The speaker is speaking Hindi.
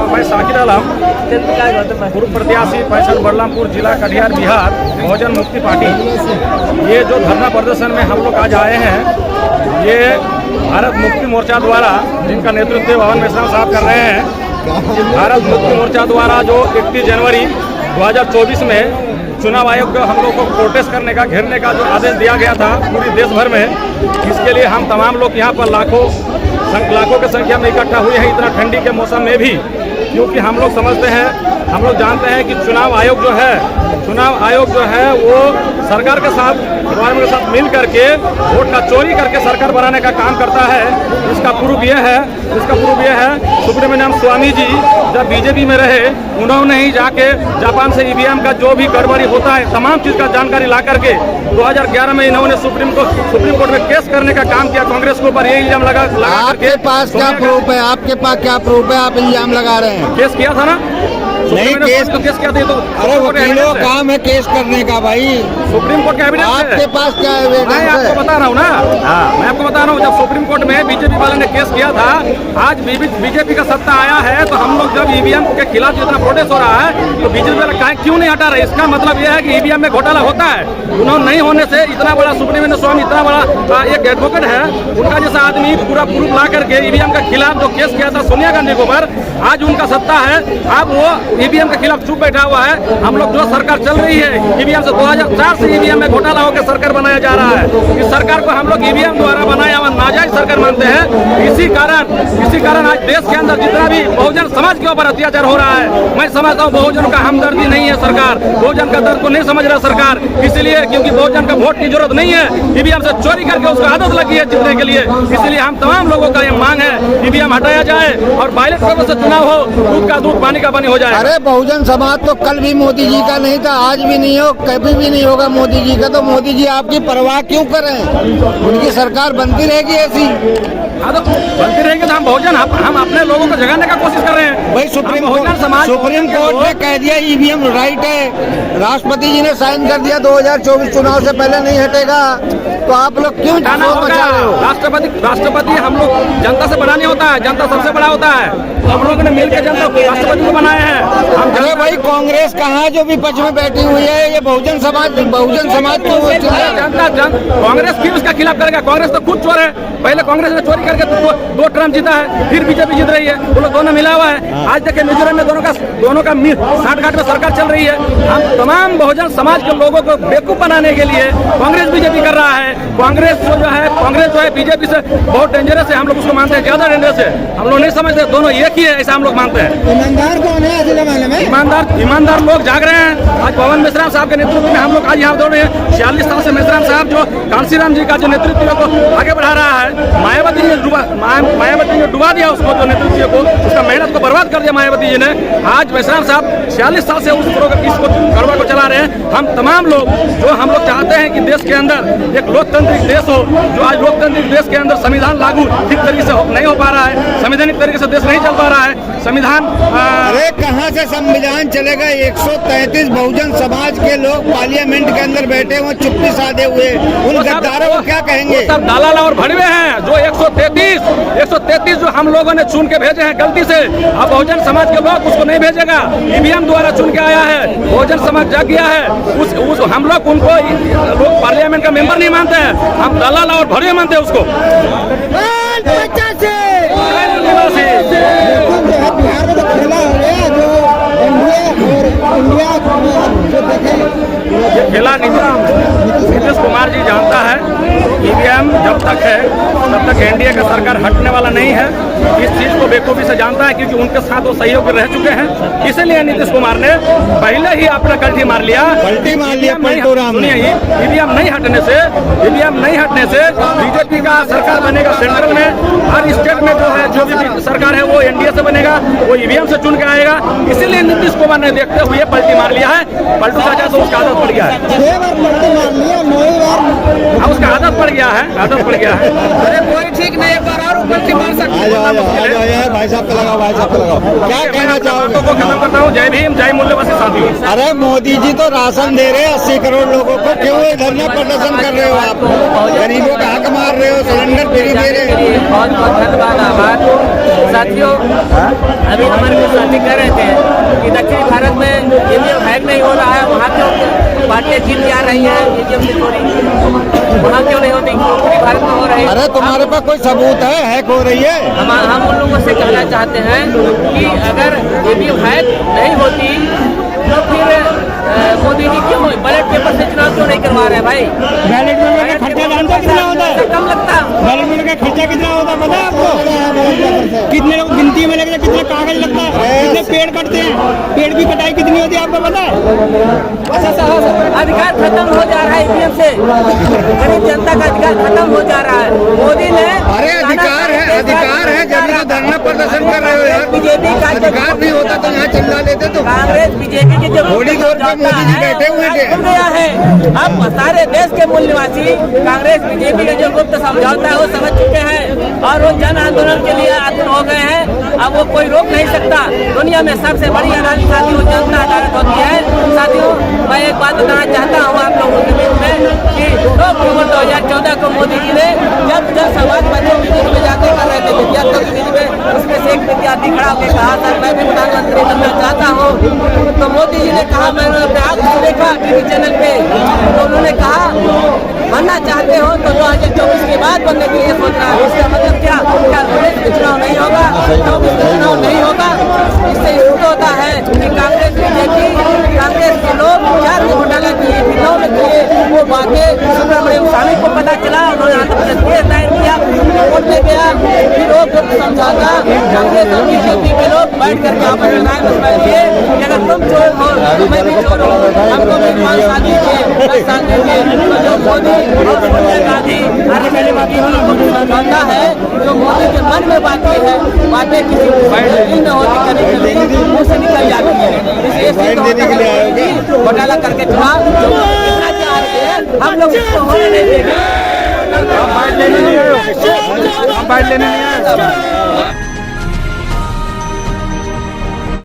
मैं शाकिर आलम पूर्व प्रत्याशी फैसल बलरामपुर जिला कटिहार बिहार बहुजन मुक्ति पार्टी। ये जो धरना प्रदर्शन में हम लोग आज आए हैं, ये भारत मुक्ति मोर्चा द्वारा, जिनका नेतृत्व भवन मेश्राम साहब कर रहे हैं, भारत मुक्ति मोर्चा द्वारा जो 31 जनवरी 2024 में चुनाव आयोग को हम लोग को प्रोटेस्ट करने का, घेरने का जो आदेश दिया गया था पूरी देश भर में, इसके लिए हम तमाम लोग यहाँ पर लाखों की संख्या में इकट्ठा हुए हैं, इतना ठंडी के मौसम में भी। क्योंकि हम लोग समझते हैं, हम लोग जानते हैं कि चुनाव आयोग जो है वो सरकार के साथ, गवर्नमेंट के साथ मिल करके वोट का चोरी करके सरकार बनाने का काम करता है। इसका प्रूफ ये है सुब्रमण्यम स्वामी जी जब बीजेपी में रहे, उन्होंने ही जाके जापान से ईवीएम का जो भी गड़बड़ी होता है तमाम चीज़ का जानकारी ला करके 2011 में इन्होंने सुप्रीम कोर्ट में केस करने का काम किया कांग्रेस के ऊपर। ये इल्जाम लगा आपके पास क्या प्रूफ है? आपके पास क्या प्रूफ है? आप इल्जाम लगा रहे हैं। केस किया था ना, नहीं केस किया था तो, अरे वकीलों का काम है केस करने का भाई। सुप्रीम कोर्ट का एविडेंस है। आपके पास क्या एविडेंस है? मैं आपको बता रहा हूँ ना, मैं आपको बता रहा हूँ, जब सुप्रीम कोर्ट में बीजेपी वाले ने केस किया था, आज बीजेपी का सत्ता आया है, तो हम लोग जब ईवीएम के खिलाफ इतना प्रोटेस्ट हो रहा है तो बीजेपी वाले क्यों नहीं हटा रहे? इसका मतलब यह है कि ईवीएम में घोटाला होता है। उन्होंने नहीं होने से इतना बड़ा सुब्रमण्यम स्वामी, इतना बड़ा एक एडवोकेट है, उनका जैसा आदमी पूरा प्रूफ ला करके ईवीएम के खिलाफ जो केस किया था सोनिया गांधी के ऊपर, आज उनका सत्ता है, अब वो ईवीएम के खिलाफ चुप बैठा हुआ है। हम लोग जो सरकार चल रही है ईवीएम से 2004 से ईवीएम में घोटाला होकर सरकार बनाया जा रहा है। इस सरकार को हम लोग ईवीएम द्वारा बनाया हुआ नाजायज सरकार मानते हैं। इसी कारण आज देश के अंदर जितना भी बहुजन समाज के ऊपर अत्याचार हो रहा है, मैं समझता हूँ बहुजन का हमदर्दी नहीं है सरकार, बहुजन का दर्द को नहीं समझ रहा सरकार। इसलिए क्योंकि बहुजन का वोट की जरूरत नहीं है, ईवीएम से चोरी करके उसको आदत लगी है जीतने के लिए। इसलिए हम तमाम लोगों का ये मांग है ईवीएम हटाया जाए और बैलेट पेपर से चुनाव हो, दूध का दूध पानी का पानी हो जाए। अरे बहुजन समाज तो कल भी मोदी जी का नहीं था, आज भी नहीं हो, कभी भी नहीं होगा मोदी जी का। तो मोदी जी आपकी परवाह क्यों करें? उनकी सरकार बनती रहेगी ऐसी। हाँ तो बनती रहेगी तो हम अपने लोगों को जगाने का कोशिश कर रहे हैं भाई। सुप्रीम कोर्ट ने कह दिया ईवीएम राइट है, राष्ट्रपति जी ने साइन कर दिया 2024 चुनाव से पहले नहीं हटेगा, तो आप लोग क्यों हटाना होगा? राष्ट्रपति हम लोग जनता से बड़ा नहीं होता है, जनता सबसे बड़ा होता है। हम लोगों ने मिलकर जनता राष्ट्रपति को बनाया है। हम अरे भाई कांग्रेस कहाँ जो विपक्ष में बैठी हुई है, ये बहुजन समाज को कांग्रेस क्यों उसका खिलाफ करेगा? कांग्रेस तो खुद चोर है। पहले कांग्रेस ने चोरी करके दो टर्म जीता है, फिर बीजेपी जीत रही है, वो लोग दोनों मिला हुआ है। आज देखिए मिजोरम में दोनों का साठगांठ में सरकार चल रही है। हम तमाम बहुजन समाज के लोगों को बेवकूफ बनाने के लिए कांग्रेस बीजेपी कर रहा है। कांग्रेस जो है बीजेपी से बहुत डेंजरस है, हम लोग उसको मानते हैं, ज्यादा डेंजरस है। हम लोग नहीं समझते दोनों एक ही है, ऐसा हम लोग मानते हैं। ईमानदार कौन है आज जमाने में? ईमानदार लोग जाग रहे हैं। आज पवन मेश्राम साहब के नेतृत्व में हम लोग आज यहाँ दौड़ रहे हैं। 46 साल से मेश्राम साहब जो कांशीराम जी का जो नेतृत्व को आगे बढ़ा रहा है, मायावती ने डुबा दिया उसको, जो नेतृत्व को, उसका मेहनत को बर्बाद कर दिया मायावती जी ने। आज मेश्राम साहब 46 साल से इसको गड़बड़ को चला रहे हैं। हम तमाम लोग जो हम लोग चाहते हैं कि देश के अंदर एक लोकतांत्रिक देश हो, जो आज लोकतांत्रिक देश के अंदर संविधान लागू ठीक तरीके से नहीं हो पा रहा है, संवैधानिक तरीके से देश नहीं चल पा रहा है। संविधान अरे कहाँ से संविधान चलेगा? 133 बहुजन समाज के लोग पार्लियामेंट के अंदर बैठे हुए चुप्पी साधे हुए, उन गद्दारों को क्या कहेंगे? सब दलाल और भड़वे हैं। जो 133 जो हम लोगों ने चुन के भेजे हैं गलती से, अब बहुजन समाज के लोग उसको नहीं भेजेगा। ईवीएम द्वारा चुन के आया है, बहुजन समाज जाग गया है। हम लोग उनको लोग पार्लियामेंट का मेंबर नहीं मानते हैं, हम दलाल और भड़वे मानते हैं उसको। बिहार में तो खेला हो गया जो ये खेला नीतीश कुमार जी जानता है। ईवीएम जब तक है तब तक एनडीए का सरकार हटने वाला नहीं है। इस चीज को बेखूबी से जानता है, क्योंकि उनके साथ वो सहयोग रह चुके हैं। इसलिए नीतीश कुमार ने पहले ही अपना कल्टी मार लिया। ईवीएम नहीं हटने से बीजेपी का सरकार बनेगा सेंट्रल में। हर स्टेट में जो है, जो भी सरकार है वो एनडीए से बनेगा, वो ईवीएम से चुन के आएगा। इसीलिए नीतीश कुमार ने देखते हुए पलटी मार लिया है। पलटू चाचा से उसका आदत पड़ गया है, उसका आदत पड़ गया है। ठीक नहीं, एक बार और ऊपर से मार सकते आ जाओ आ जाओ आ जाओ यार, भाई साहब पे लगाओ, भाई साहब पे लगाओ। क्या कहना चाहोगे? को खत्म करता हूँ। जय भीम, जय मूल्यवासी साथियों। अरे मोदी जी तो राशन दे रहे हैं 80 करोड़ लोगों को, क्यों ये धरना प्रदर्शन कर रहे हो आप? गरीबों का हक मार रहे हो, सिलेंडर फ्री दे रहे हैं। बहुत बहुत धन्यवाद, आभार। साथियों, अभी हमारे कुछ साथी कह रहे थे कि दक्षिण भारत में ईवीएम हैक नहीं हो रहा है, वहाँ क्यों पार्टियां जीत जा रही हैं ईवीएम से चोरी, वहाँ क्यों नहीं होती, उत्तरी भारत में हो रही है। अरे तुम्हारे पास कोई सबूत है हैक हो रही है? हम उन लोगों से कहना चाहते हैं कि अगर ईवीएम हैक नहीं होती तो फिर मोदी जी क्यों बैलेट पेपर से चुनाव क्यों नहीं करवा रहे हैं भाई? बैलेट में खर्चा जानते हो कितना होता है? कम लगता है। बैलेट में का खर्चा कितना होता है पता है आपको? कितने लोग गिनती में लगता है, कितना कागज लगता है, कितने पेड़ कटते हैं, पेड़ की कटाई कितनी होती है आपको पता है? अच्छा साहब, अधिकार खत्म हो जा रहा है ईवीएम से, गरीब जनता का अधिकार खत्म हो जा रहा है। मोदी ने अरे अधिकार है जब भी तो धरना प्रदर्शन कर रहे हो यार। बीजेपी का अधिकार नहीं होता तो यहाँ चिल्ला लेते तो। कांग्रेस बीजेपी के जो थोड़ी देर पे मोदी जी बैठे हुए थे। खुल गया है। अब सारे देश के मूल निवासी कांग्रेस बीजेपी का जो गुप्त समझौता है वो समझ चुके हैं और वो जन आंदोलन के लिए आतुर हो गए हैं। अब वो कोई रोक नहीं सकता। दुनिया में सबसे बड़ी अदालत साथियों जनता अदालत होती है। साथियों, मैं एक बात बताना चाहता हूँ आप लोगों के बीच में कि 2 अक्टूबर 2014 को मोदी जी ने जब समाज बच्चों के बीच में जाकर कर रहे थे विद्यार्थियों के बीच में, उसमें से एक विद्यार्थी खड़ा होकर कहा सर मैं भी प्रधानमंत्री बनना चाहता हूँ। तो मोदी जी ने कहा, मैंने अपने आँख से देखा टीवी चैनल पे, तो उन्होंने कहा बनना चाहते हो तो 2024 के बाद बनने के लिए सोच रहा है। इसका मतलब क्या 19 चुनाव नहीं होगा, 24 चुनाव नहीं होगा। इससे सिद्ध होता है कि कांग्रेस बीजेपी, कांग्रेस के लोग 4 में घोटाला किए, 9 में किए। वो बातें सुब्रमण्यम स्वामी को पता चला, उन्होंने आंध्र प्रदेश केस दायर किया, कोर्ट में गया, फिर वो समझौता कांग्रेस और बीजेपी के लोग बैठ करके आपस में राय मशवरा किए कि अगर तुम चोर हो तो मैं भी चोर हूँ, हमको भी 5 साल दीजिए, 10 साल दीजिए। तो जो मोदी और सोनिया गांधी समझौता है, जो मोदी के मन में बातें हैं, बातें किसी दिल में होती करने के लिए मुँह से निकल जाती है। इसलिए घोटाला करके चुनाव जो कितना चाह रहे हैं हम लोग इसको होने नहीं देंगे। हम बाइट लेने नहीं आए।